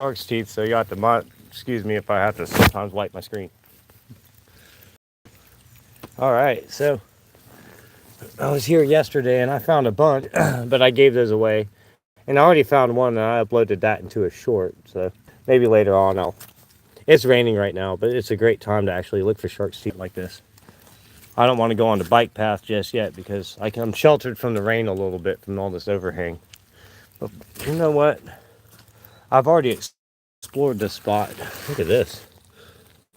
Shark's teeth, so you have to excuse me if I have to sometimes wipe my screen. All right, so I was here yesterday and I found a bunch, but I gave those away. And I already found one and I uploaded that into a short, so maybe later on I'll... It's raining right now, but it's a great time to actually look for shark's teeth like this. I don't want to go on the bike path just yet because I'm sheltered from the rain a little bit from all this overhang. But you know what? I've already explored this spot. Look at this.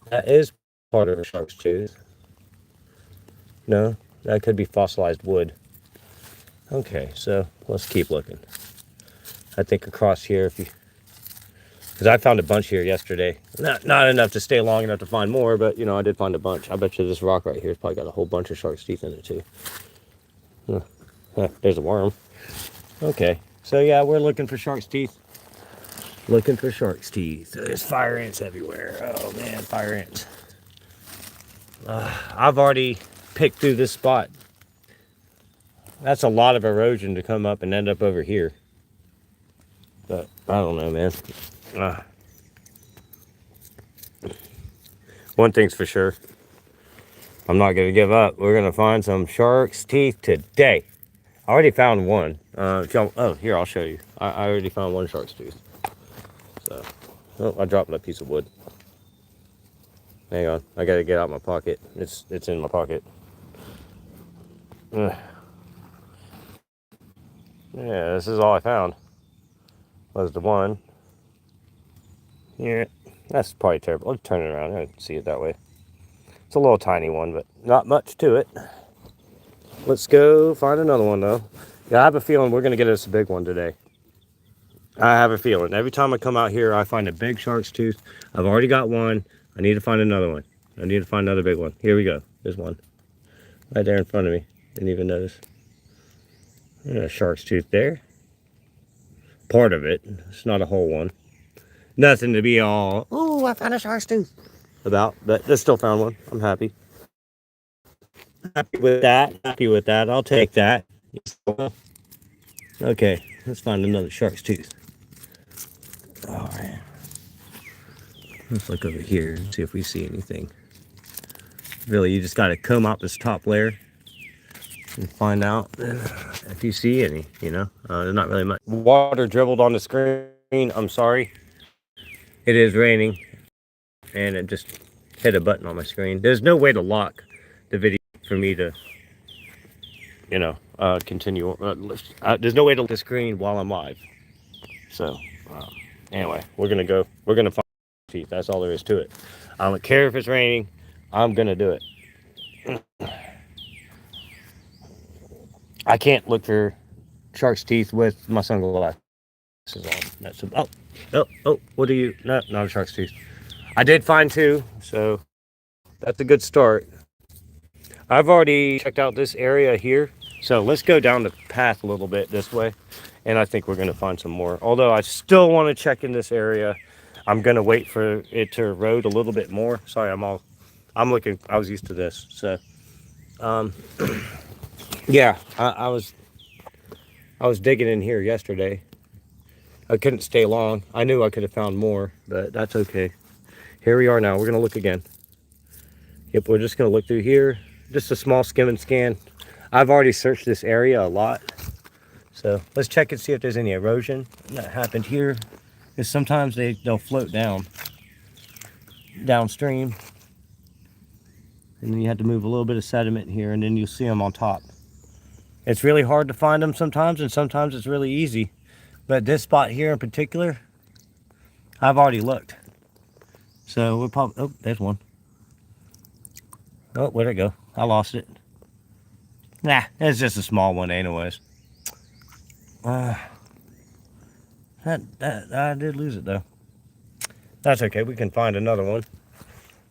That is part of a shark's tooth. No, that could be fossilized wood. Okay, so let's keep looking. I think across here, because I found a bunch here yesterday. Not enough to stay long enough to find more, but you know, I did find a bunch. I bet you this rock right here has probably got a whole bunch of shark's teeth in it too. There's a worm. Okay, so yeah, we're looking for shark's teeth. Looking for shark's teeth. There's fire ants everywhere. Oh man, fire ants. I've already picked through this spot. That's a lot of erosion to come up and end up over here. But I don't know, man. One thing's for sure. I'm not going to give up. We're going to find some shark's teeth today. I already found one. Oh, here, I'll show you. I already found one shark's tooth. So, oh, I dropped a piece of wood. Hang on. I got to get out my pocket. It's in my pocket. Yeah, this is all I found. Was the one. Yeah, that's probably terrible. Let's turn it around. I can see it that way. It's a little tiny one, but not much to it. Let's go find another one, though. Yeah, I have a feeling we're going to get us a big one today. I have a feeling. Every time I come out here, I find a big shark's tooth. I've already got one. I need to find another one. I need to find another big one. Here we go. There's one. Right there in front of me. Didn't even notice. There's a shark's tooth there. Part of it. It's not a whole one. Nothing to be all, oh, I found a shark's tooth about, but I still found one. I'm happy. Happy with that. Happy with that. I'll take that. Okay, let's find another shark's tooth. All right. Let's look over here and see if we see anything. Really, you just got to comb out this top layer and find out if you see any, you know. There's not really much. Water dribbled on the screen. I'm sorry. It is raining. And it just hit a button on my screen. There's no way to lock the video for me to, you know, continue. There's no way to lock the screen while I'm live. So, anyway, we're going to find teeth. That's all there is to it. I don't care if it's raining. I'm going to do it. I can't look for shark's teeth with my sunglasses on. That's what are you? No, not a shark's tooth. I did find two, so that's a good start. I've already checked out this area here, so let's go down the path a little bit this way, and I think we're going to find some more. Although I still want to check in this area. I'm going to wait for it to erode a little bit more. Sorry, I'm looking. I was used to this, so yeah, I was digging in here yesterday. I couldn't stay long. I knew I could have found more, but that's okay. Here we are now. We're going to look again. Yep, we're just going to look through here. Just a small skim and scan. I've already searched this area a lot. So let's check and see if there's any erosion that happened here. Because sometimes they'll float downstream. And then you have to move a little bit of sediment here, and then you'll see them on top. It's really hard to find them sometimes, and sometimes it's really easy. But this spot here in particular, I've already looked. So we'll probably, oh, there's one. Oh, where'd it go? I lost it. Nah, it's just a small one anyways. I did lose it though. That's okay, we can find another one.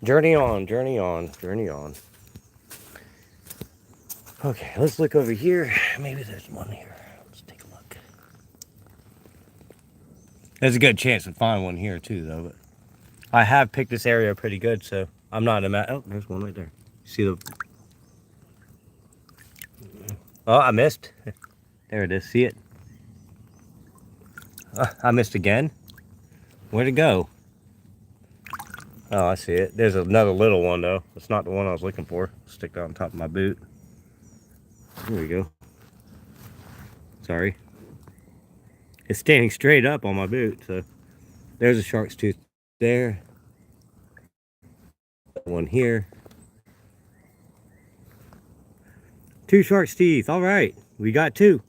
Journey on, journey on, journey on. Okay, let's look over here. Maybe there's one here. Let's take a look. There's a good chance to find one here too though, but I have picked this area pretty good, so I'm not oh, there's one right there. See the... Oh, I missed. There it is. See it? I missed again. Where'd it go? Oh, I see it. There's another little one, though. It's not the one I was looking for. Stick that on top of my boot. There we go. Sorry. It's standing straight up on my boot, so there's a shark's tooth there. One here. 2 shark's teeth. All right, we got 2.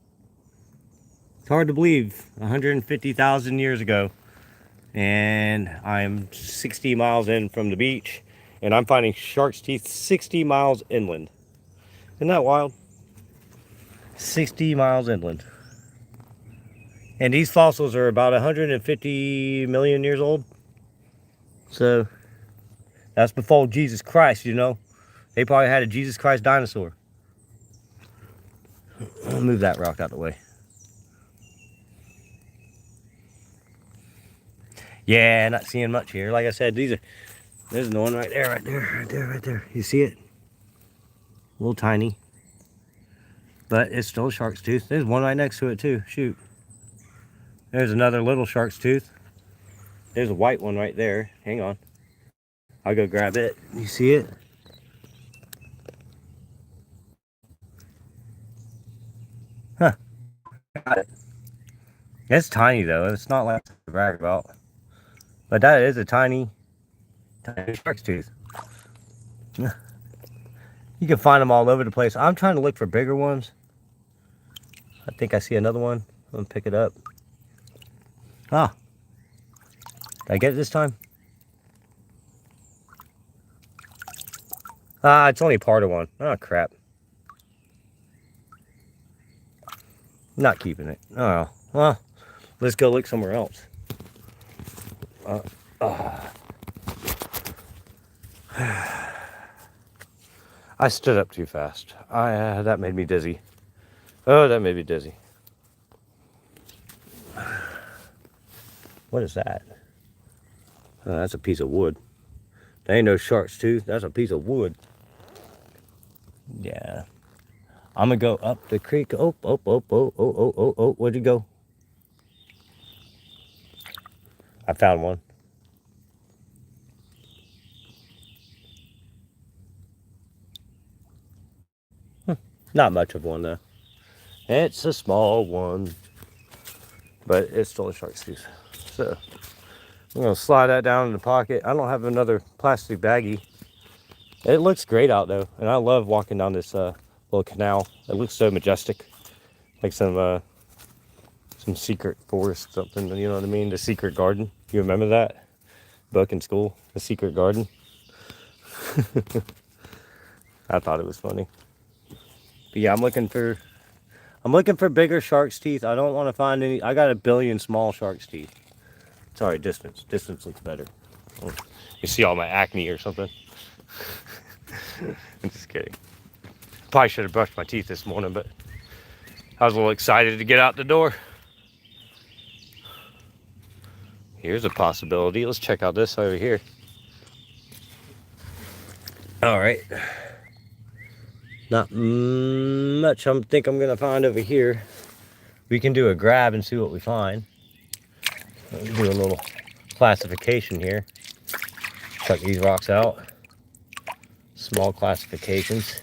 It's hard to believe. 150,000 years ago. And I'm 60 miles in from the beach, and I'm finding shark's teeth 60 miles inland. Isn't that wild? 60 miles inland. And these fossils are about 150 million years old. So that's before Jesus Christ, you know. They probably had a Jesus Christ dinosaur. I'll move that rock out of the way. Yeah, not seeing much here. Like I said, there's the one right there, right there. You see it? A little tiny. But it's still a shark's tooth. There's one right next to it too. Shoot. There's another little shark's tooth. There's a white one right there. Hang on. I'll go grab it. You see it? Huh. Got it. It's tiny though. It's not like to brag about. But that is a tiny shark's tooth. You can find them all over the place. I'm trying to look for bigger ones. I think I see another one. I'm gonna pick it up. Ah. Did I get it this time? Ah, it's only part of one. Oh, crap. Not keeping it. Oh, well, let's go look somewhere else. I stood up too fast. That made me dizzy. Oh, that made me dizzy. What is that? Oh, that's a piece of wood. That ain't no shark's tooth. That's a piece of wood. Yeah. I'm gonna go up the creek. Oh. Where'd you go? I found one. Not much of one though. It's a small one, but it's still a shark's tooth. So I'm gonna slide that down in the pocket. I don't have another plastic baggie. It looks great out though, and I love walking down this little canal. It looks so majestic, like some secret forest, something. You know what I mean? The secret garden. You remember that book in school, The Secret Garden? I thought it was funny. But yeah, I'm looking for bigger shark's teeth. I don't want to find any. I got 1 billion small shark's teeth. Sorry, distance. Distance looks better. You see all my acne or something? I'm just kidding. Probably should have brushed my teeth this morning, but I was a little excited to get out the door. Here's a possibility. Let's check out this over here. All right. Not much I think I'm gonna find over here. We can do a grab and see what we find. Let me do a little classification here. Check these rocks out. Small classifications.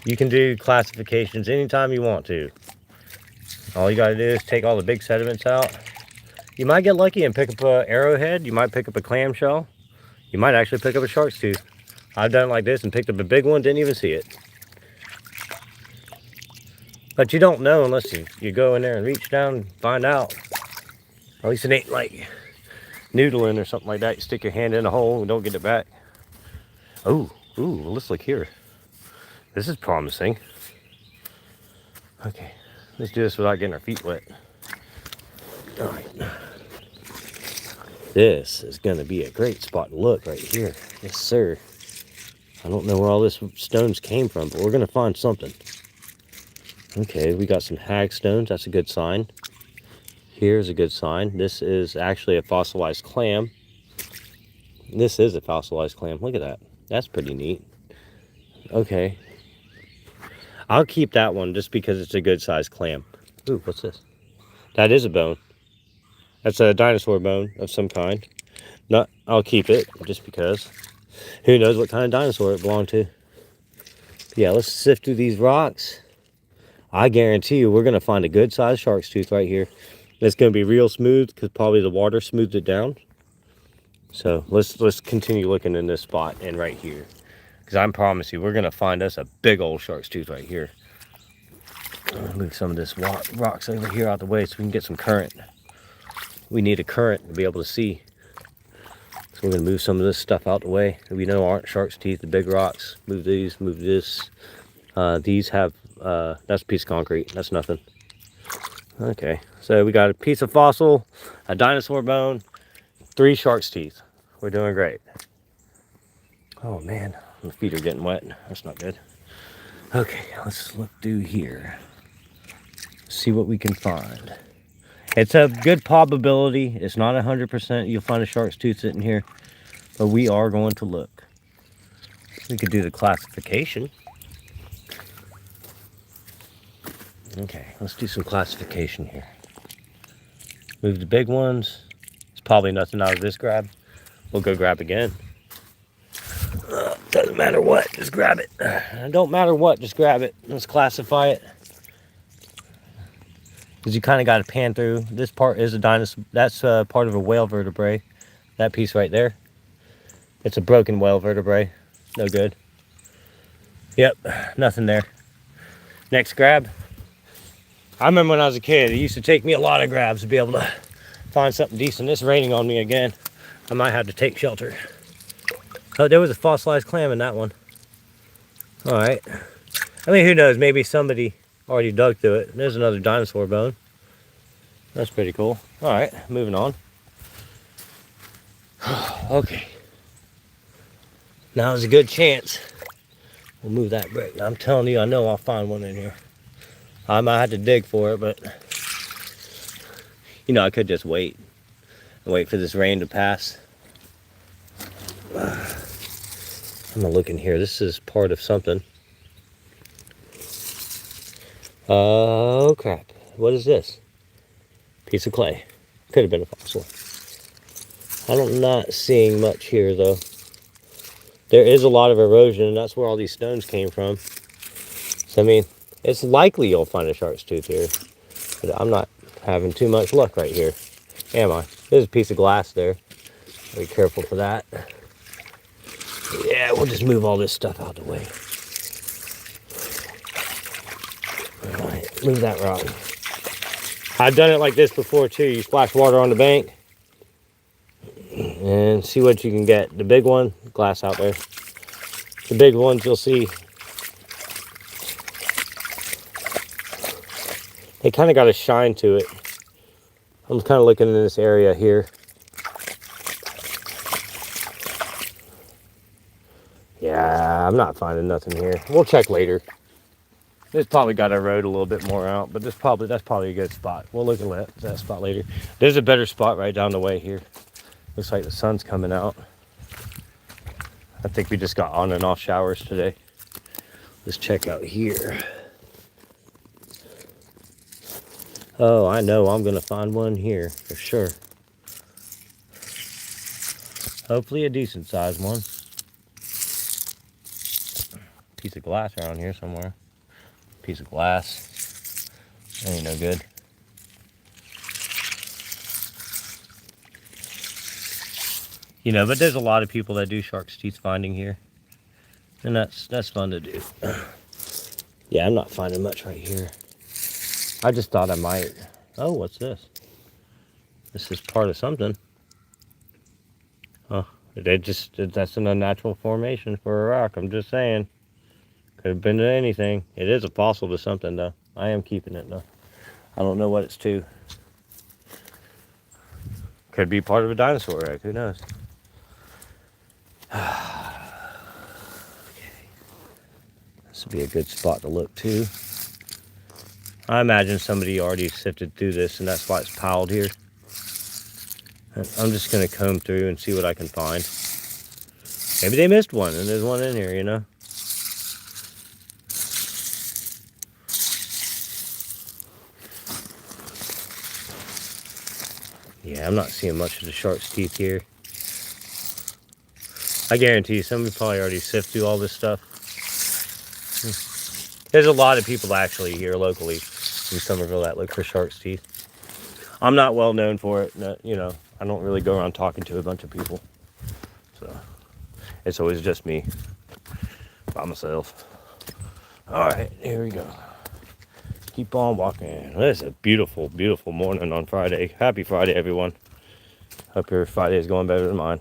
You can do classifications anytime you want to. All you gotta do is take all the big sediments out. You might get lucky and pick up an arrowhead. You might pick up a clamshell. You might actually pick up a shark's tooth. I've done it like this and picked up a big one, didn't even see it. But you don't know unless you go in there and reach down and find out. At least it ain't like noodling or something like that. You stick your hand in a hole and don't get it back. Oh, well, let's look here. This is promising. Okay, let's do this without getting our feet wet. All right. This is gonna be a great spot to look right here. Yes, sir. I don't know where all this stones came from, but we're gonna find something. Okay, we got some hagstones. That's a good sign. Here's a good sign. This is actually a fossilized clam. This is a fossilized clam. Look at that. That's pretty neat. Okay. I'll keep that one just because it's a good sized clam. Ooh, what's this? That is a bone. That's a dinosaur bone of some kind. Not, I'll keep it just because. Who knows what kind of dinosaur it belonged to. Yeah, let's sift through these rocks. I guarantee you we're going to find a good sized shark's tooth right here. It's going to be real smooth because probably the water smoothed it down. So let's continue looking in this spot and right here. Because I promise you, we're going to find us a big old shark's tooth right here. Move some of this rocks over here out the way so we can get some current. We need a current to be able to see. So we're going to move some of this stuff out the way that we know aren't shark's teeth, the big rocks. Move these, move this. These have, that's a piece of concrete. That's nothing. Okay, so we got a piece of fossil, a dinosaur bone, 3 shark's teeth. We're doing great. Oh man, my feet are getting wet. That's not good. Okay, let's look through here. See what we can find. It's a good probability. It's not 100% you'll find a shark's tooth sitting here, but we are going to look. We could do the classification. Okay, let's do some classification here. Move the big ones. It's probably nothing out of this grab. We'll go grab again. Doesn't matter what, just grab it. Don't matter what, just grab it. Let's classify it. Because you kind of got to pan through. This part is a dinosaur. That's part of a whale vertebrae. That piece right there. It's a broken whale vertebrae. No good. Yep, nothing there. Next grab. I remember when I was a kid, it used to take me a lot of grabs to be able to find something decent. It's raining on me again. I might have to take shelter. Oh, there was a fossilized clam in that one. All right. I mean, who knows? Maybe somebody already dug through it. There's another dinosaur bone. That's pretty cool. All right, moving on. Okay. Now is a good chance. We'll move that brick. I'm telling you, I know I'll find one in here. I might have to dig for it, but you know, I could just wait and wait for this rain to pass. I'm gonna look in here. This is part of something. Oh crap. What is this? Piece of clay. Could have been a fossil. I'm not seeing much here though. There is a lot of erosion, and that's where all these stones came from. So I mean, it's likely you'll find a shark's tooth here, but I'm not having too much luck right here, am I? There's a piece of glass there. Be careful for that. Yeah, we'll just move all this stuff out the way. All right, move that rock. I've done it like this before too. You splash water on the bank and see what you can get. The big one, glass out there. The big ones you'll see, they kind of got a shine to it. I'm kind of looking in this area here. Yeah, I'm not finding nothing here. We'll check later. This probably got a road a little bit more out, but that's probably a good spot. We'll look at that spot later. There's a better spot right down the way here. Looks like the sun's coming out. I think we just got on and off showers today. Let's check out here. Oh, I know I'm gonna find one here for sure. Hopefully a decent sized one. Piece of glass around here somewhere. Piece of glass. That ain't no good. You know, but there's a lot of people that do shark's teeth finding here. And that's fun to do. Yeah, I'm not finding much right here. I just thought I might. Oh, what's this? This is part of something. Oh, that's an unnatural formation for a rock. I'm just saying. Could have been to anything. It is a fossil to something, though. I am keeping it, though. I don't know what it's to. Could be part of a dinosaur wreck. Who knows? Okay. This would be a good spot to look, too. I imagine somebody already sifted through this, and that's why it's piled here. I'm just going to comb through and see what I can find. Maybe they missed one, and there's one in here, you know? Yeah, I'm not seeing much of the shark's teeth here. I guarantee you, somebody probably already sifted through all this stuff. There's a lot of people actually here locally in Somerville that look for shark's teeth. I'm not well known for it. You know, I don't really go around talking to a bunch of people. So it's always just me by myself. All right, here we go. Keep on walking. It's a beautiful, beautiful morning on Friday. Happy Friday, everyone. Hope your Friday is going better than mine.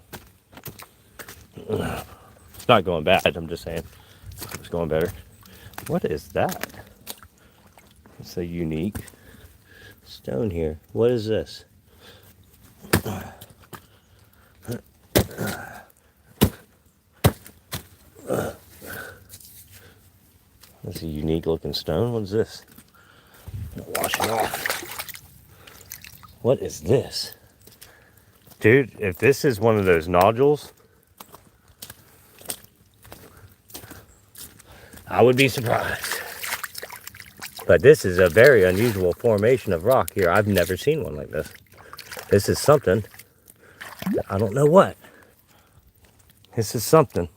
It's not going bad, I'm just saying. It's going better. What is that? It's a unique stone here. What is this? That's a unique looking stone. What is this? Wash it off. What is this? Dude, if this is one of those nodules, I would be surprised. But this is a very unusual formation of rock here. I've never seen one like this. This is something. I don't know what. This is something.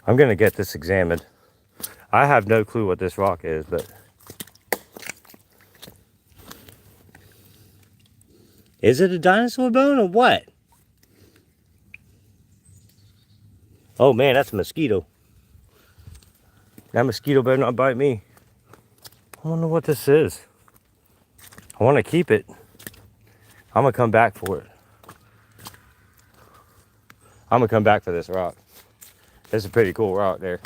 I'm going to get this examined. I have no clue what this rock is, but is it a dinosaur bone or what? Oh man, that's a mosquito. That mosquito better not bite me. I wonder what this is. I want to keep it. I'm going to come back for it. I'm going to come back for this rock. It's a pretty cool rock there.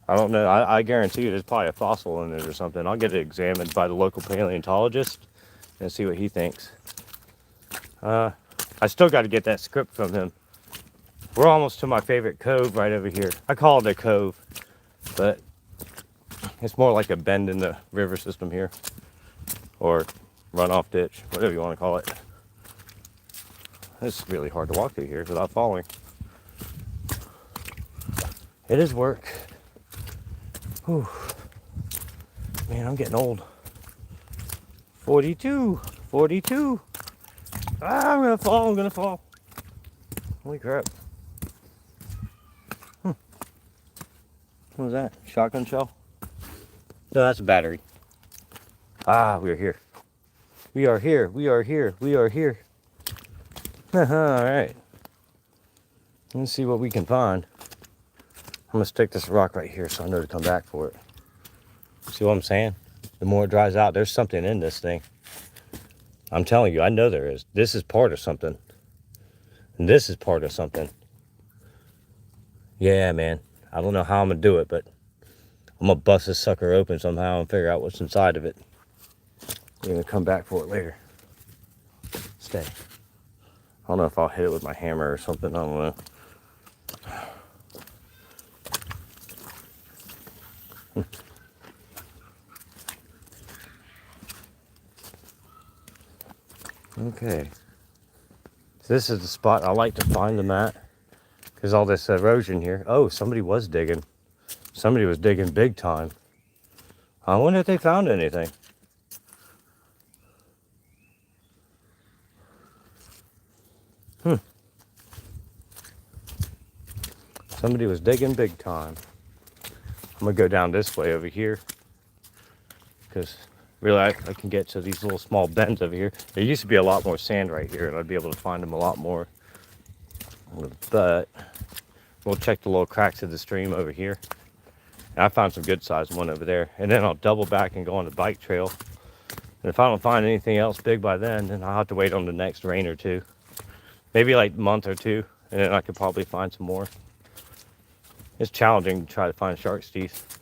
I don't know. I guarantee you there's probably a fossil in it or something. I'll get it examined by the local paleontologist and see what he thinks. I still got to get that script from him. We're almost to my favorite cove right over here. I call it a cove, but it's more like a bend in the river system here. Or runoff ditch, whatever you want to call it. It's really hard to walk through here without falling. It is work. Whew. Man, I'm getting old. 42. Ah, I'm gonna fall. Holy crap. What was that? Shotgun shell? No, that's a battery. Ah, we are here. We are here. Alright. Let's see what we can find. I'm gonna stick this rock right here so I know to come back for it. See what I'm saying? The more it dries out, there's something in this thing. I'm telling you, I know there is. This is part of something. And this is part of something. Yeah, man. I don't know how I'm gonna do it, but I'm gonna bust this sucker open somehow and figure out what's inside of it. I'm gonna come back for it later. Stay. I don't know if I'll hit it with my hammer or something. I don't know. Okay. So this is the spot I like to find them at. Because all this erosion here. Oh, somebody was digging. Somebody was digging big time. I wonder if they found anything. Somebody was digging big time. I'm gonna go down this way over here. Because really I can get to these little small bends over here. There used to be a lot more sand right here and I'd be able to find them a lot more. But we'll check the little cracks of the stream over here. And I found some good sized one over there. And then I'll double back and go on the bike trail. And if I don't find anything else big by then I'll have to wait on the next rain or two. Maybe like a month or two. And then I could probably find some more. It's challenging to try to find shark's teeth.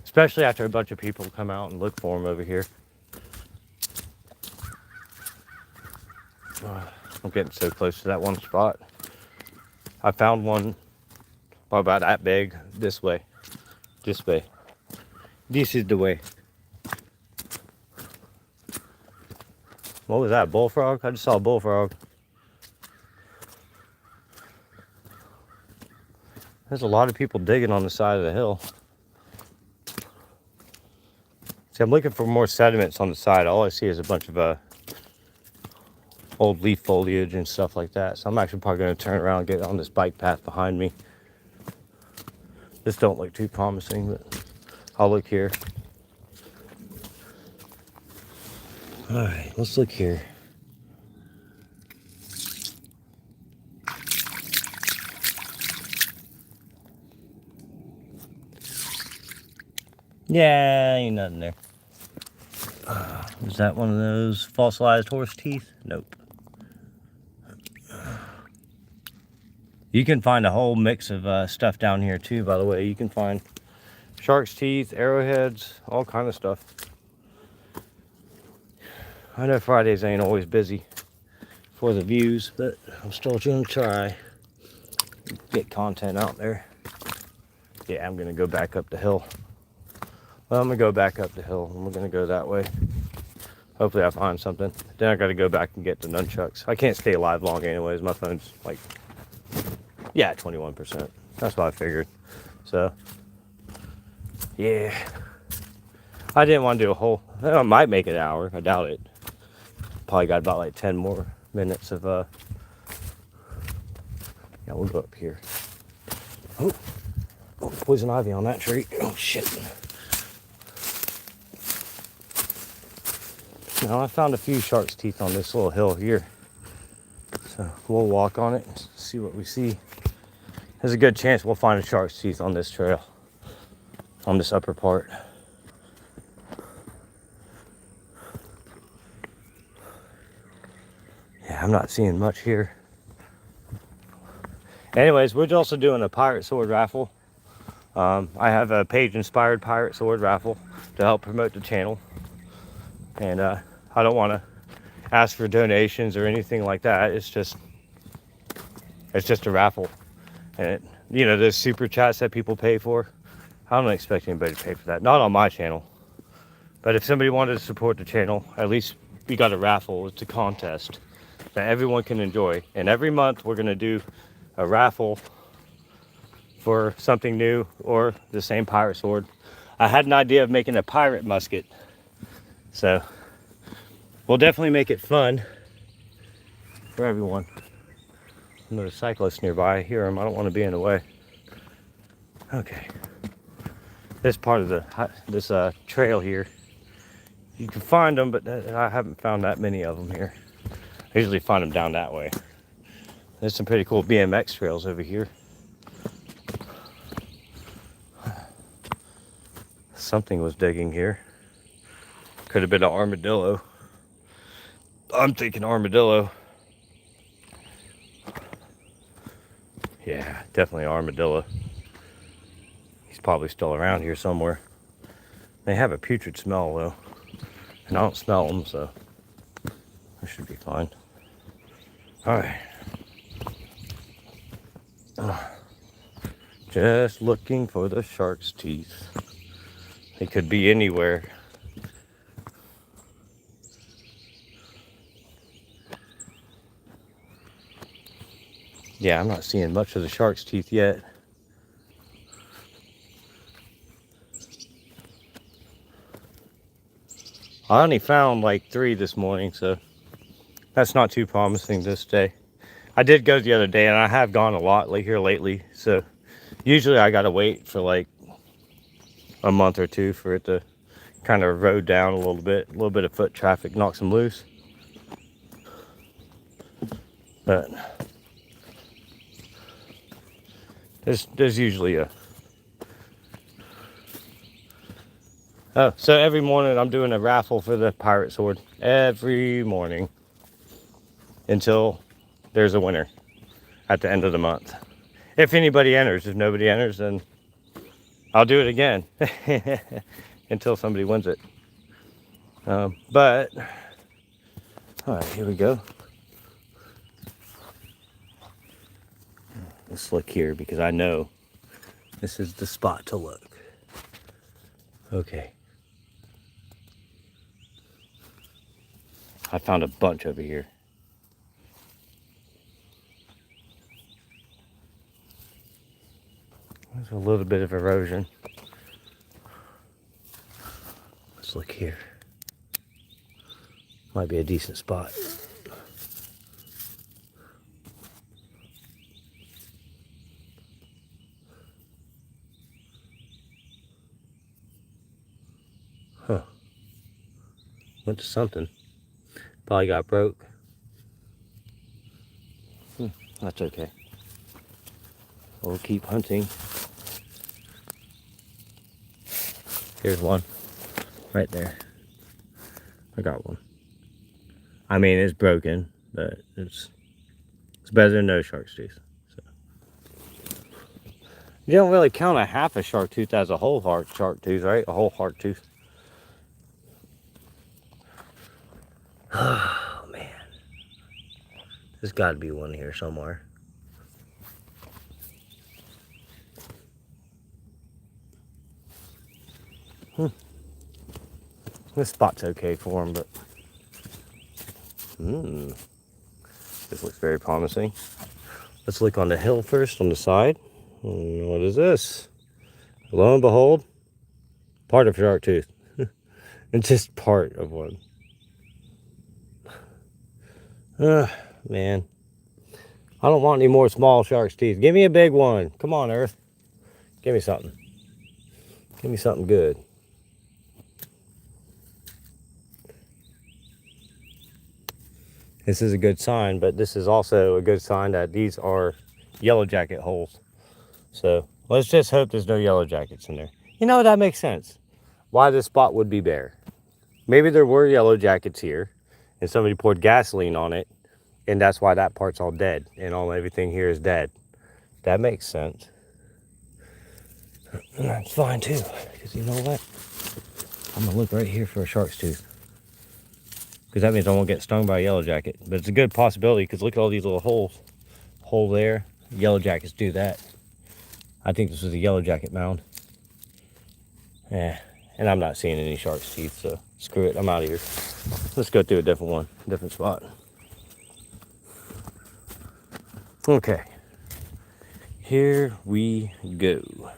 Especially after a bunch of people come out and look for them over here. I'm getting so close to that one spot. I found one about that big this way. This way. This is the way. What was that? Bullfrog? I just saw a bullfrog. There's a lot of people digging on the side of the hill. See, I'm looking for more sediments on the side. All I see is a bunch of old leaf foliage and stuff like that. So I'm actually probably going to turn around and get on this bike path behind me. This don't look too promising, but I'll look here. All right, let's look here. Yeah, ain't nothing there. Is that one of those fossilized horse teeth? Nope. You can find a whole mix of stuff down here too, by the way. You can find shark's teeth, arrowheads, all kind of stuff. I know Fridays ain't always busy for the views, but I'm still gonna try get content out there. Yeah, I'm gonna go back up the hill. Well, I'm gonna go back up the hill and we're gonna go that way. Hopefully I find something. Then I gotta go back and get the nunchucks. I can't stay live long anyways. My phone's like, yeah, 21%. That's what I figured. So, yeah. I didn't want to do a whole, I might make it an hour. I doubt it. Probably got about like 10 more minutes of, yeah, we'll go up here. Oh, poison ivy on that tree. Oh, shit. Now, I found a few shark's teeth on this little hill here. So we'll walk on it and see what we see. There's a good chance we'll find a shark's teeth on this trail, on this upper part. Yeah, I'm not seeing much here. Anyways, we're also doing a pirate sword raffle. I have a page-inspired pirate sword raffle to help promote the channel. And I don't want to ask for donations or anything like that. It's just a raffle. And you know, those super chats that people pay for, I don't expect anybody to pay for that. Not on my channel. But if somebody wanted to support the channel, at least we got a raffle. It's a contest that everyone can enjoy. And every month we're going to do a raffle for something new or the same pirate sword. I had an idea of making a pirate musket. So we'll definitely make it fun for everyone. There's a cyclist nearby. I hear him. I don't want to be in the way. Okay. This part of this trail here, you can find them, but I haven't found that many of them here. I usually find them down that way. There's some pretty cool BMX trails over here. Something was digging here. Could have been an armadillo. I'm thinking armadillo. Yeah, definitely armadillo. He's probably still around here somewhere. They have a putrid smell though. And I don't smell them, so I should be fine. Alright. Just looking for the shark's teeth. They could be anywhere. Yeah, I'm not seeing much of the shark's teeth yet. I only found like 3 this morning, so that's not too promising this day. I did go the other day, and I have gone a lot here lately, so usually I gotta wait for like a month or two for it to kind of erode down a little bit of foot traffic knocks them loose. But there's usually a... Oh, so every morning I'm doing a raffle for the pirate sword. Every morning. Until there's a winner at the end of the month. If anybody enters. If nobody enters, then I'll do it again. Until somebody wins it. But, alright, here we go. Let's look here because I know this is the spot to look. Okay. I found a bunch over here. There's a little bit of erosion. Let's look here. Might be a decent spot. Huh. Went to something. Probably got broke. That's okay. We'll keep hunting. Here's one. Right there. I got one. I mean, it's broken, but it's better than no shark's tooth. So. You don't really count a half a shark tooth as a whole shark tooth, right? A whole shark tooth. Oh, man. There's got to be one here somewhere. This spot's okay for him, but this looks very promising. Let's look on the hill first, on the side. What is this? Lo and behold, part of shark tooth. It's just part of one. Man. I don't want any more small shark's teeth. Give me a big one. Come on, Earth. Give me something. Give me something good. This is a good sign, but this is also a good sign that these are yellow jacket holes. So let's just hope there's no yellow jackets in there. You know, that makes sense. Why this spot would be bare. Maybe there were yellow jackets here and somebody poured gasoline on it, and that's why that part's all dead and everything here is dead. That makes sense. And that's fine too, because you know what? I'm gonna look right here for a shark's tooth. Because that means I won't get stung by a yellow jacket. But it's a good possibility, because look at all these little holes. Hole there. Yellow jackets do that. I think this was a yellow jacket mound. Yeah. And I'm not seeing any shark's teeth, so screw it. I'm out of here. Let's go through a different one. Different spot. Okay. Here we go.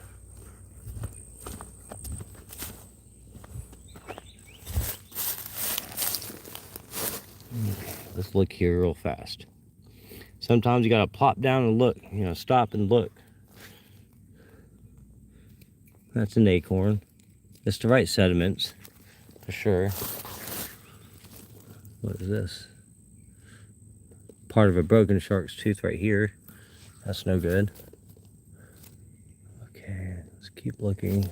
Let's look here real fast. Sometimes you gotta plop down and look, stop and look. That's an acorn. It's the right sediments, for sure. What is this? Part of a broken shark's tooth right here. That's no good. Okay, let's keep looking.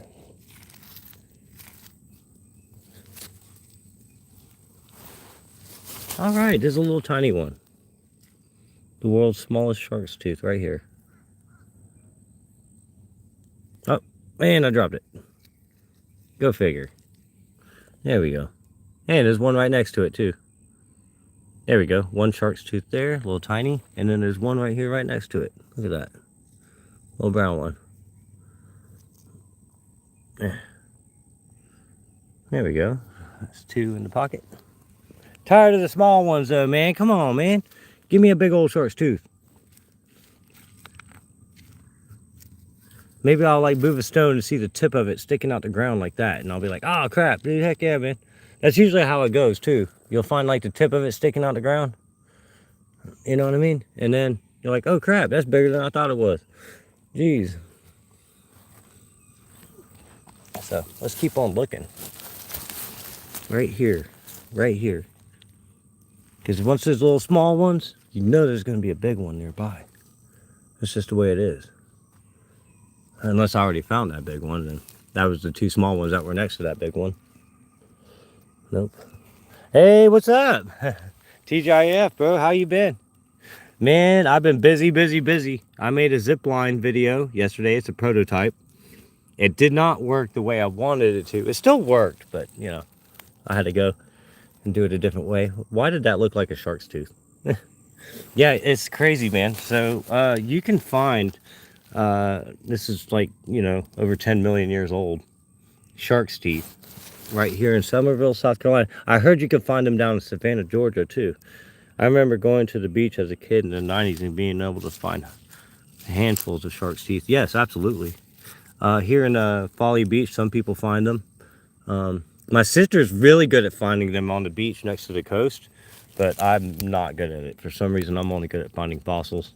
All right, there's a little tiny one. The world's smallest shark's tooth right here. Oh, man, I dropped it. Go figure. There we go. And there's one right next to it too. There we go. One shark's tooth there, a little tiny. And then there's one right here right next to it. Look at that. Little brown one. There we go. That's two in the pocket. Tired of the small ones though, man. Come on, man. Give me a big old shark's tooth. Maybe I'll move a stone to see the tip of it sticking out the ground like that. And I'll be like, oh crap, dude, heck yeah, man. That's usually how it goes too. You'll find the tip of it sticking out the ground. You know what I mean? And then you're like, oh crap, that's bigger than I thought it was. Jeez. So let's keep on looking. Right here. Right here. Because once there's little small ones, you know there's going to be a big one nearby. That's just the way it is. Unless I already found that big one, and that was the two small ones that were next to that big one. Nope. Hey, what's up? TGIF, bro. How you been? Man, I've been busy. I made a zip line video yesterday. It's a prototype. It did not work the way I wanted it to. It still worked, but, I had to go and do it a different way. Why did that look like a shark's tooth? Yeah, it's crazy, man. So you can find, this is over 10 million years old, shark's teeth right here in Summerville, South Carolina. I heard you could find them down in Savannah, Georgia too. I remember going to the beach as a kid in the 90s and being able to find handfuls of shark's teeth. Yes, absolutely. Here in Folly Beach, some people find them. My sister's really good at finding them on the beach next to the coast, but I'm not good at it. For some reason, I'm only good at finding fossils.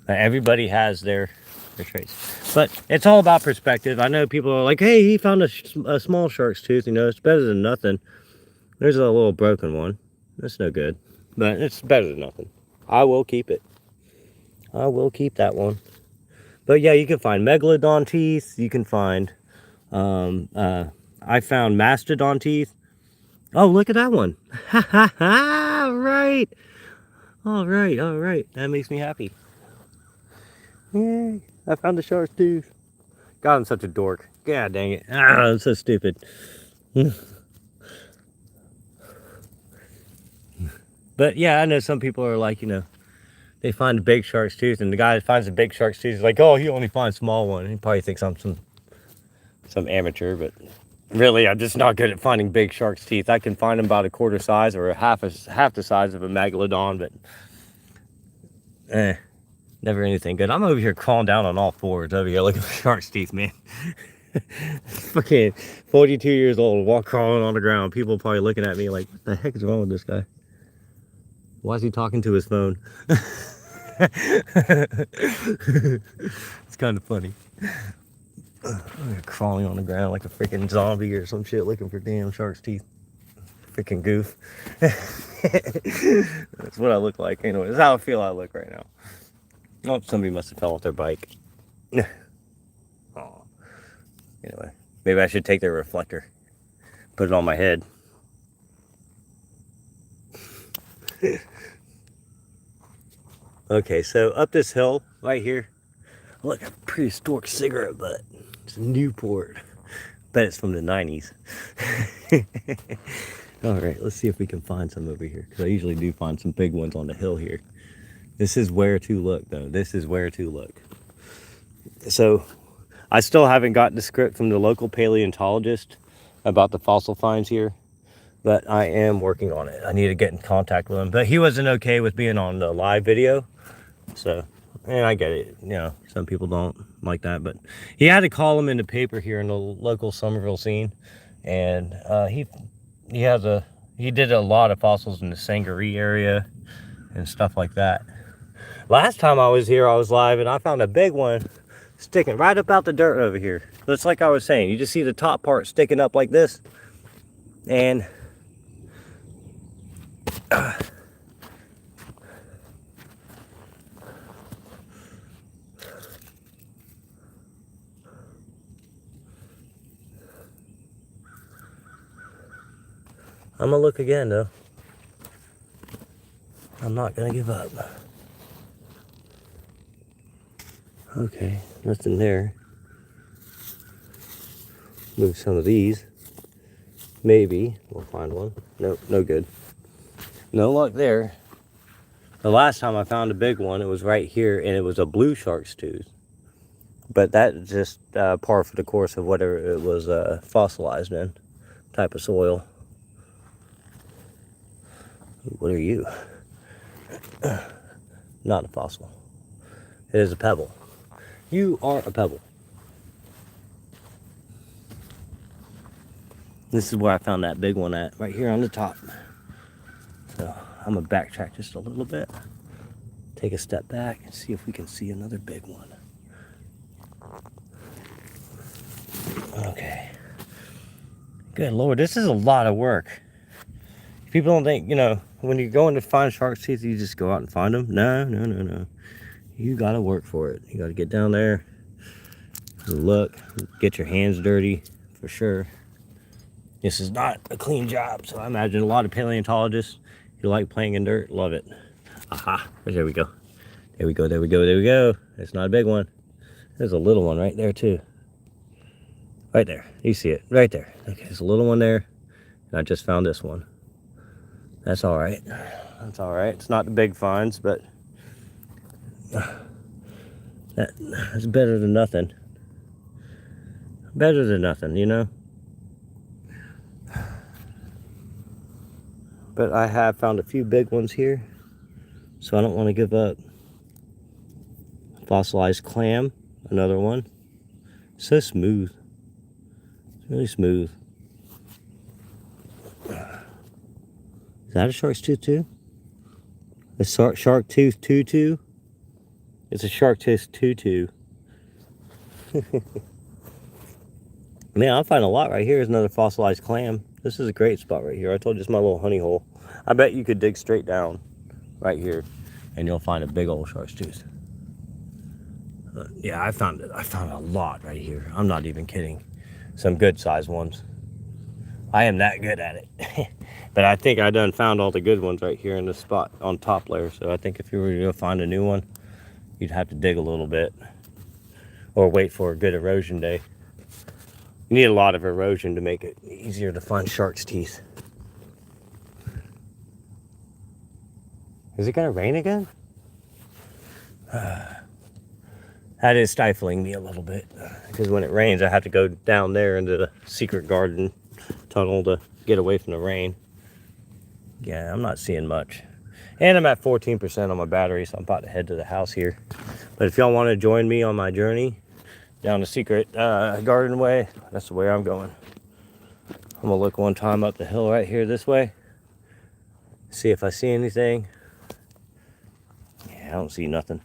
Everybody has their traits, but it's all about perspective. I know people are like, hey, he found a small shark's tooth. You know, it's better than nothing. There's a little broken one. That's no good, but it's better than nothing. I will keep it. I will keep that one. But yeah, you can find megalodon teeth. You can find, I found mastodon teeth. Oh, look at that one. Ha ha ha, right. All right, all right. That makes me happy. Yay, I found the shark's tooth. God, I'm such a dork. God dang it. Ah, I'm so stupid. But yeah, I know some people are like, you know, they find a big shark's tooth, and the guy that finds a big shark's tooth is like, oh, he only finds small one. He probably thinks I'm some amateur, but really, I'm just not good at finding big shark's teeth. I can find them about a quarter size or half the size of a megalodon, but never anything good. I'm over here crawling down on all fours over here looking for shark's teeth, man. Fucking 42 years old, walk crawling on the ground. People probably looking at me like, what the heck is wrong with this guy? Why is he talking to his phone? It's kind of funny. I'm crawling on the ground like a freaking zombie or some shit looking for damn shark's teeth. Freaking goof. That's what I look like. Anyway, that's how I feel I look right now. Oh, somebody must have fell off their bike. Oh. Anyway, maybe I should take their reflector, put it on my head. Okay, so up this hill right here, look, a prehistoric cigarette butt. It's a Newport. Bet it's from the 90s. All right, let's see if we can find some over here, because I usually do find some big ones on the hill here. This is where to look, though. This is where to look. So I still haven't gotten the script from the local paleontologist about the fossil finds here, but I am working on it. I need to get in contact with him, but he wasn't okay with being on the live video. So, and I get it, you know, some people don't like that, but he had to call him in the paper here in the local Somerville scene, and he did a lot of fossils in the Sangaree area and stuff like that. Last time I was here, I was live, and I found a big one sticking right up out the dirt over here. It's like I was saying, you just see the top part sticking up like this, and I'm gonna look again, though. I'm not gonna give up. Okay, nothing there. Move some of these. Maybe we'll find one. Nope, no good. No luck there. The last time I found a big one, it was right here, and it was a blue shark's tooth. But that's just par for the course of whatever it was fossilized in, type of soil. What are you? Not a fossil. It is a pebble. You are a pebble. This is where I found that big one at, right here on the top. So I'm gonna backtrack just a little bit, take a step back, and see if we can see another big one. Okay. Good Lord, this is a lot of work. People don't think, you know, when you're going to find shark's teeth, you just go out and find them. No, no, no, no. You gotta work for it. You gotta get down there, look, get your hands dirty, for sure. This is not a clean job, so I imagine a lot of paleontologists who like playing in dirt love it. Aha, there we go. There we go, there we go, there we go. It's not a big one. There's a little one right there too. Right there, you see it, right there. Okay, there's a little one there, and I just found this one. That's all right. That's all right. It's not the big finds, but that's better than nothing. Better than nothing, you know? But I have found a few big ones here, so I don't want to give up. Fossilized clam, another one. So smooth. It's really smooth. that a shark's tooth too? A shark tooth tutu? It's a shark tooth tutu. Man, I find a lot right here. Is another fossilized clam. This is a great spot right here. I told you it's my little honey hole. I bet you could dig straight down right here and you'll find a big old shark's tooth. Yeah, I found it. I found a lot right here. I'm not even kidding. Some good sized ones. I am that good at it. But I think I done found all the good ones right here in this spot on top layer. So I think if you were to go find a new one, you'd have to dig a little bit or wait for a good erosion day. You need a lot of erosion to make it easier to find shark's teeth. Is it gonna rain again? That is stifling me a little bit because when it rains, I have to go down there into the secret garden tunnel to get away from the rain. Yeah, I'm not seeing much. And I'm at 14% on my battery, so I'm about to head to the house here. But if y'all want to join me on my journey down the secret garden way, that's the way I'm going. I'm gonna look one time up the hill right here this way, see if I see anything. Yeah, I don't see nothing.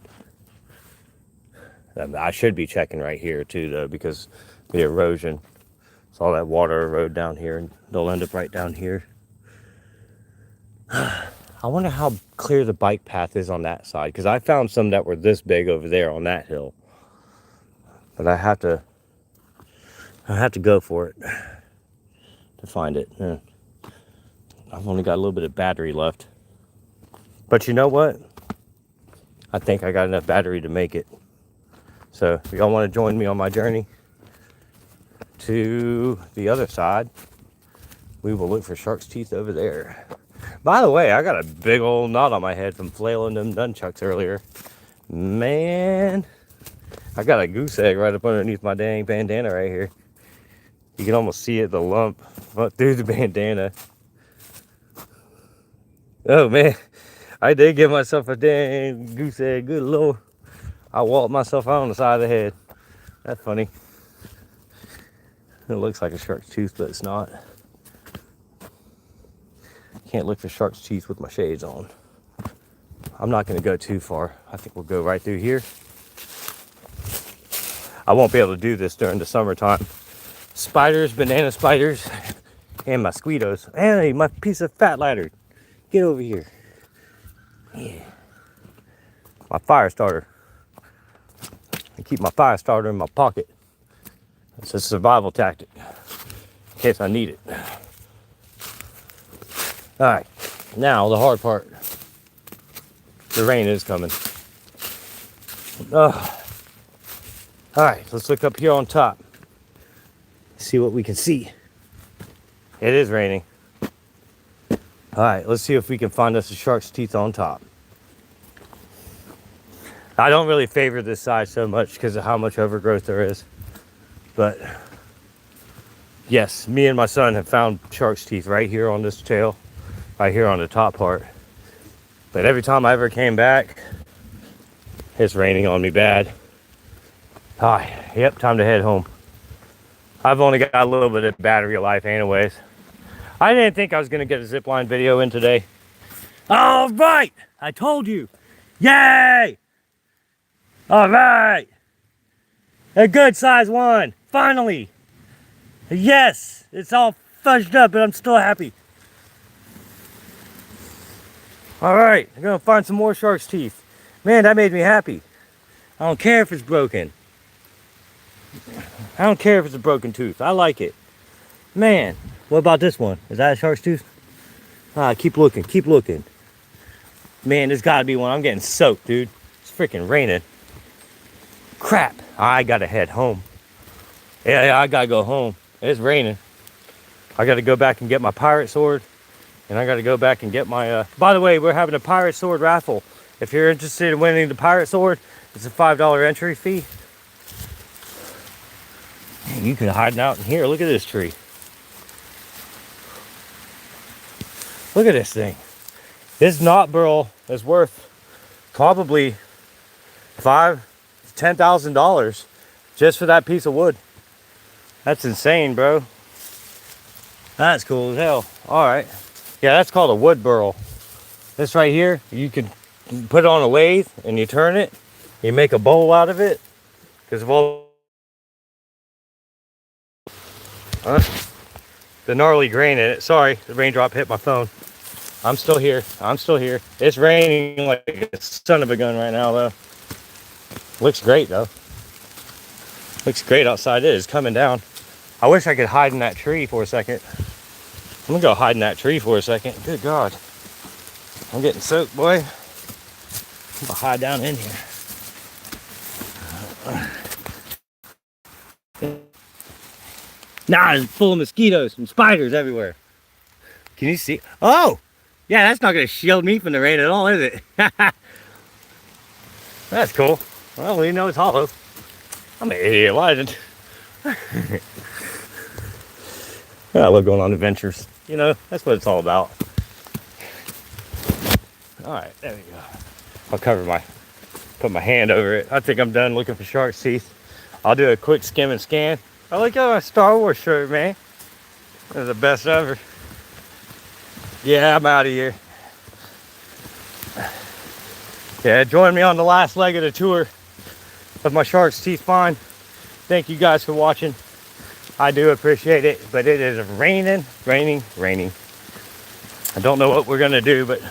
I should be checking right here too though, because the erosion. So all that water erode down here and they'll end up right down here. I wonder how clear the bike path is on that side, because I found some that were this big over there on that hill. But I have to go for it to find it. Yeah. I've only got a little bit of battery left. But you know what? I think I got enough battery to make it. So if y'all want to join me on my journey to the other side, we will look for shark's teeth over there. By the way, I got a big old knot on my head from flailing them nunchucks earlier. Man, I got a goose egg right up underneath my dang bandana right here. You can almost see it, the lump through the bandana. Oh man, I did give myself a dang goose egg. Good lord. I walloped myself out on the side of the head. That's funny. It looks like a shark's tooth, but it's not. Can't look for shark's teeth with my shades on. I'm not going to go too far. I think we'll go right through here. I won't be able to do this during the summertime. Spiders, banana spiders, and mosquitoes. Hey, my piece of fat ladder. Get over here. Yeah. My fire starter. I keep my fire starter in my pocket. It's a survival tactic in case I need it. All right, now the hard part. The rain is coming. All right, let's look up here on top. See what we can see. It is raining. All right, let's see if we can find us a shark's teeth on top. I don't really favor this side so much because of how much overgrowth there is. But yes, me and my son have found shark's teeth right here on this tail, right here on the top part. But every time I ever came back, it's raining on me bad. All right, yep, time to head home. I've only got a little bit of battery life anyways. I didn't think I was gonna get a zipline video in today. All right, I told you. Yay! All right, a good size one, finally. Yes, it's all fudged up, but I'm still happy. All right, I'm gonna find some more shark's teeth. Man, that made me happy. I don't care if it's broken. I don't care if it's a broken tooth. I like it. Man, what about this one? Is that a shark's tooth? Keep looking, keep looking. Man, there's gotta be one. I'm getting soaked, dude. It's freaking raining. Crap, I gotta head home. Yeah, I gotta go home. It's raining. I gotta go back and get my pirate sword. And I gotta go back and get my, by the way, we're having a pirate sword raffle. If you're interested in winning the pirate sword, it's a $5 entry fee. Man, you could hide out in here. Look at this tree. Look at this thing. This knot burl is worth probably $5,000 to $10,000 just for that piece of wood. That's insane, bro. That's cool as hell. All right. Yeah, that's called a wood burl. This right here, you can put it on a lathe and you turn it. You make a bowl out of it because of all the gnarly grain in it. Sorry, the raindrop hit my phone. I'm still here. I'm still here. It's raining like a son of a gun right now, though. Looks great, though. Looks great outside. It is coming down. I wish I could hide in that tree for a second. I'm gonna go hide in that tree for a second. Good God. I'm getting soaked, boy. I'm gonna hide down in here. Nah, it's full of mosquitoes and spiders everywhere. Can you see? Oh! Yeah, that's not gonna shield me from the rain at all, is it? That's cool. Well, you know it's hollow. I'm an idiot. Why didn't... I love going on adventures. You know, that's what it's all about. Alright, there we go. I'll put my hand over it. I think I'm done looking for shark's teeth. I'll do a quick skim and scan. I like my Star Wars shirt, man. That's the best ever. Yeah, I'm out of here. Yeah, join me on the last leg of the tour of my shark's teeth find. Thank you guys for watching. I do appreciate it, but it is raining. I don't know what we're gonna do, but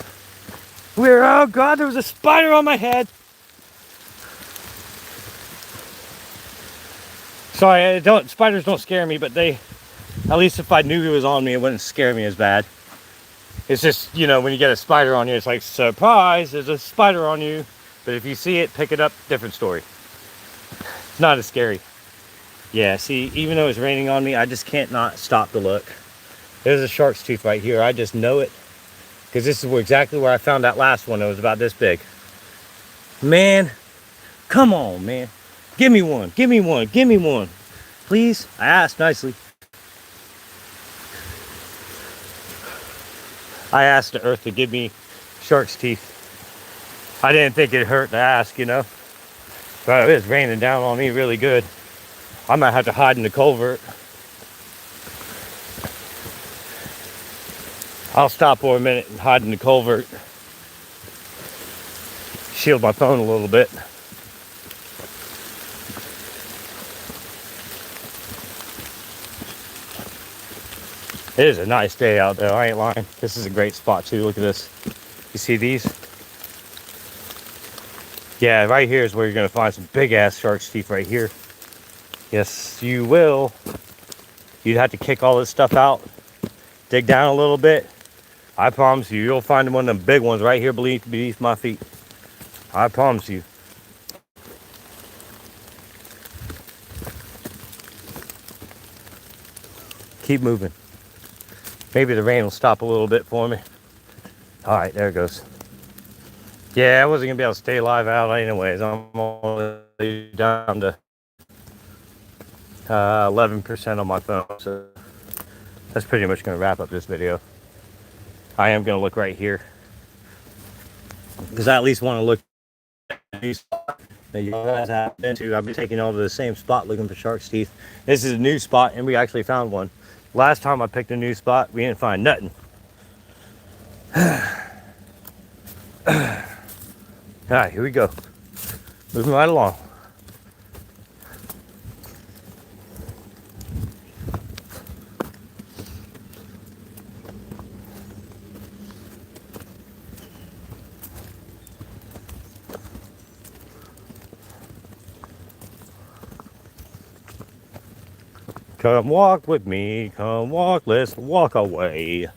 oh God, there was a spider on my head. Sorry, spiders don't scare me, but at least if I knew it was on me, it wouldn't scare me as bad. It's just, you know, when you get a spider on you, it's like, surprise, there's a spider on you. But if you see it, pick it up, different story. It's not as scary. Yeah, see, even though it's raining on me, I just can't not stop to look. There's a shark's tooth right here. I just know it. Because this is exactly where I found that last one. It was about this big. Man, come on, man. Give me one, give me one, give me one. Please, I asked nicely. I asked the earth to give me shark's teeth. I didn't think it hurt to ask, you know. But it was raining down on me really good. I might have to hide in the culvert. I'll stop for a minute and hide in the culvert. Shield my phone a little bit. It is a nice day out there, I ain't lying. This is a great spot too, look at this. You see these? Yeah, right here is where you're gonna find some big ass shark's teeth right here. Yes, you will. You'd have to kick all this stuff out, dig down a little bit. I promise you, you'll find one of them big ones right here beneath my feet. I promise you. Keep moving. Maybe the rain will stop a little bit for me. All right, there it goes. Yeah, I wasn't gonna be able to stay live out anyways. I'm only down to 11% on my phone, so that's pretty much gonna wrap up this video. I am gonna look right here because I at least want to look at these spots that you guys have been to. I've been taking all to the same spot looking for shark's teeth. This is a new spot, and we actually found one. Last time I picked a new spot, we didn't find nothing. All right, here we go. Moving right along. Come walk with me, come walk, let's walk away.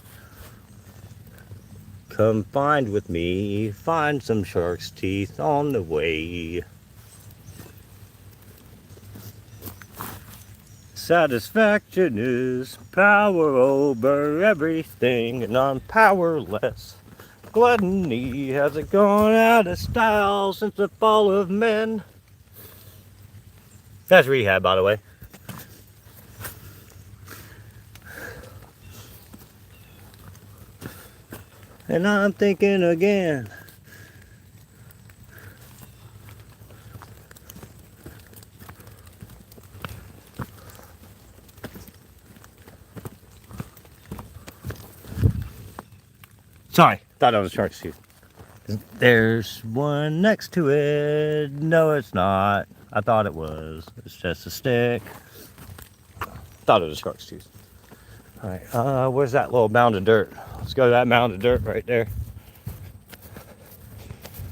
Come find with me, find some shark's teeth on the way. Satisfaction is power over everything, and I'm powerless. Gluttony hasn't gone out of style since the fall of men. That's Rehab, by the way. And I'm thinking again. Sorry, thought that was a shark's tooth. There's one next to it. No, it's not. I thought it was. It's just a stick. Thought it was a shark's tooth. All right, where's that little mound of dirt? Let's go to that mound of dirt right there.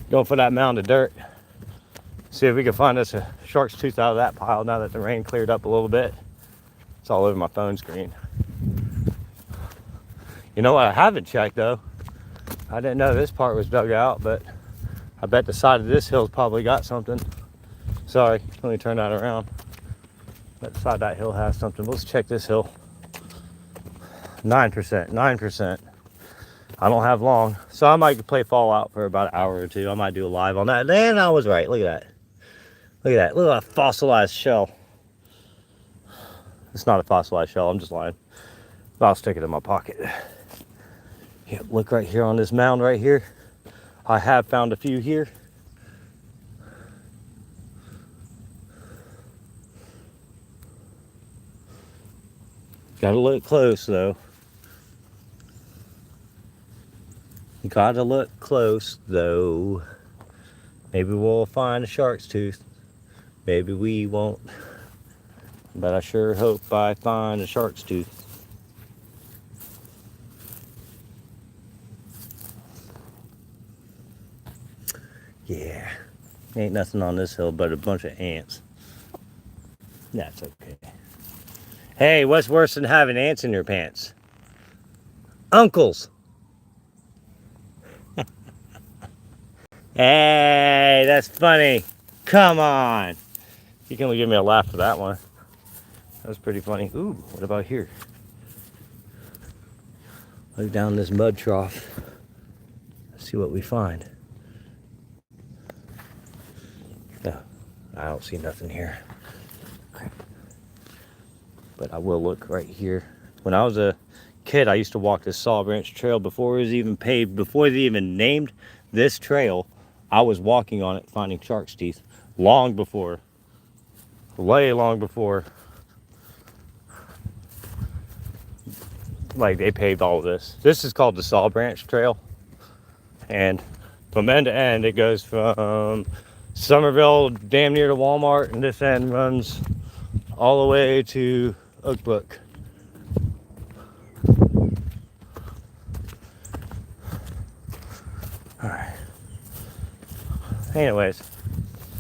Going for that mound of dirt. See if we can find us a shark's tooth out of that pile now that the rain cleared up a little bit. It's all over my phone screen. You know what I haven't checked though? I didn't know this part was dug out, but I bet the side of this hill's probably got something. Sorry, let me turn that around. Bet the side of that hill has something. Let's check this hill. 9%, 9%. I don't have long, so I might play Fallout for about an hour or two. I might do a live on that. And I was right. Look at that. Look at that. Look at that fossilized shell. It's not a fossilized shell. I'm just lying. But I'll stick it in my pocket. Yeah, look right here on this mound right here. I have found a few here. Gotta look close though. Gotta look close though. Maybe we'll find a shark's tooth. Maybe we won't. But I sure hope I find a shark's tooth. Yeah. Ain't nothing on this hill but a bunch of ants. That's okay. Hey, what's worse than having ants in your pants? Uncles. Hey, that's funny. Come on. You can only give me a laugh for that one. That was pretty funny. Ooh, what about here? Look down this mud trough. Let's see what we find. No, I don't see nothing here. But I will look right here. When I was a kid, I used to walk this Sawbranch Trail before it was even paved, before they even named this trail. I was walking on it finding shark's teeth long before, way long before, like they paved all of this. This is called the Sawbranch Trail, and from end to end it goes from Somerville damn near to Walmart, and this end runs all the way to Oak Brook. All right. Anyways,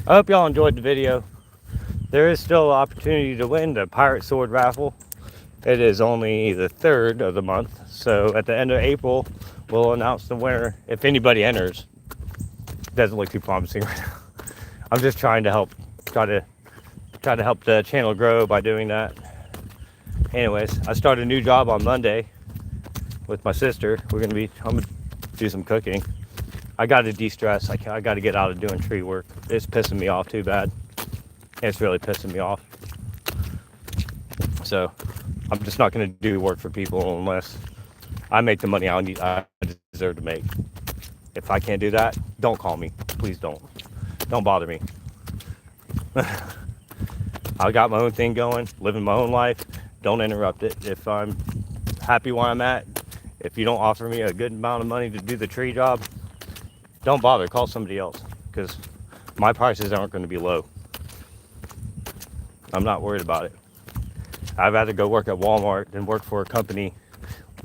I hope y'all enjoyed the video. There is still an opportunity to win the Pirate Sword raffle. It is only the 3rd of the month, so at the end of April, we'll announce the winner if anybody enters. Doesn't look too promising right now. I'm just trying to help, try to help the channel grow by doing that. Anyways, I start a new job on Monday with my sister. I'm gonna do some cooking. I got to de-stress. I got to get out of doing tree work. It's pissing me off too bad. It's really pissing me off. So I'm just not going to do work for people unless I make the money I deserve to make. If I can't do that, don't call me. Please don't. Don't bother me. I got my own thing going, living my own life. Don't interrupt it. If I'm happy where I'm at, if you don't offer me a good amount of money to do the tree job, don't bother, call somebody else, because my prices aren't going to be low. I'm not worried about it. I'd rather go work at Walmart than work for a company.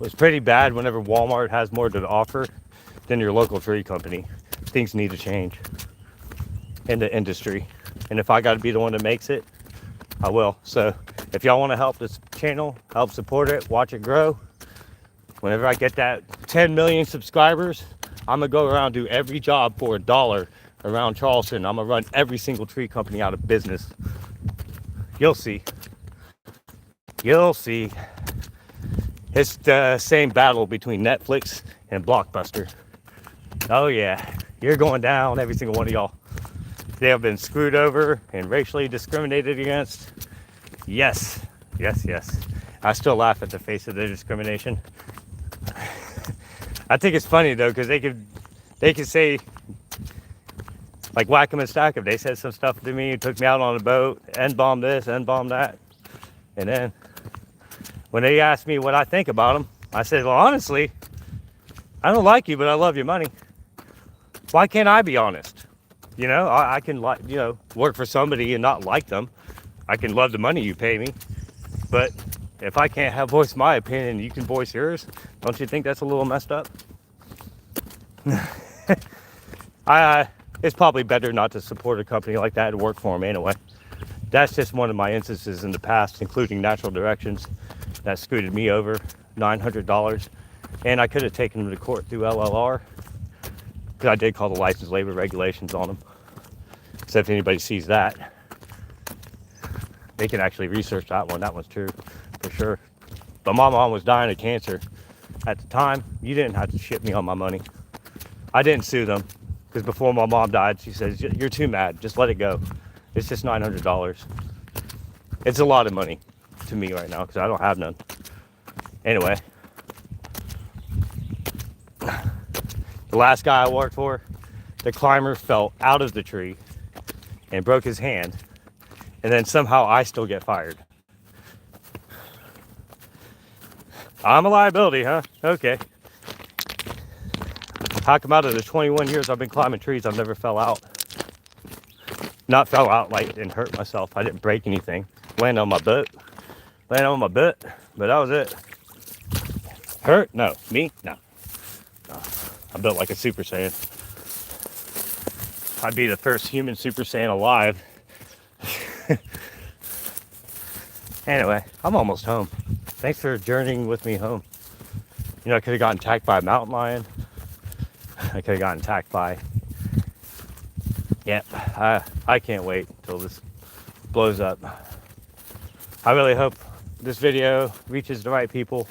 It's pretty bad whenever Walmart has more to offer than your local tree company. Things need to change in the industry. And if I got to be the one that makes it, I will. So if y'all want to help this channel, help support it, watch it grow, whenever I get that 10 million subscribers, I'm gonna go around and do every job for $1 around Charleston. I'm gonna run every single tree company out of business. You'll see. You'll see. It's the same battle between Netflix and Blockbuster. Oh yeah, you're going down, every single one of y'all. They have been screwed over and racially discriminated against. Yes, yes, yes. I still laugh at the face of the discrimination. I think it's funny though, because they could say, like Whack-em and Stack-em, they said some stuff to me, took me out on a boat, N-bomb this, N-bomb that. And then when they asked me what I think about them, I said, well, honestly, I don't like you, but I love your money. Why can't I be honest? You know, I can work for somebody and not like them. I can love the money you pay me, but if I can't have voice my opinion, you can voice yours. Don't you think that's a little messed up? It's probably better not to support a company like that and work for them anyway. That's just one of my instances in the past, including Natural Directions, that scooted me over $900, and I could have taken them to court through LLR, because I did call the license labor regulations on them. So if anybody sees that, they can actually research that one. That one's true for sure. But my mom was dying of cancer at the time. You didn't have to ship me on my money. I didn't sue them, because before my mom died, she says, you're too mad, just let it go. It's just $900. It's a lot of money to me right now, because I don't have none. Anyway, the last guy I worked for, the climber fell out of the tree and broke his hand, and then somehow I still get fired. I'm a liability, huh? Okay. How come out of the 21 years I've been climbing trees, I've never fell out? Not fell out like and hurt myself. I didn't break anything. Landed on my butt, but that was it. Hurt? No. Me? No. I'm built like a Super Saiyan. I'd be the first human Super Saiyan alive. Anyway, I'm almost home. Thanks for journeying with me home. You know, I could have gotten attacked by a mountain lion. I could have gotten attacked by... Yep, I can't wait until this blows up. I really hope this video reaches the right people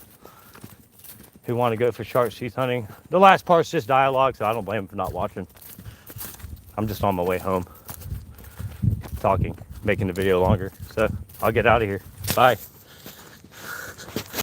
who want to go for shark tooth hunting. The last part's just dialogue, so I don't blame them for not watching. I'm just on my way home, talking, making the video longer. So I'll get out of here. Bye.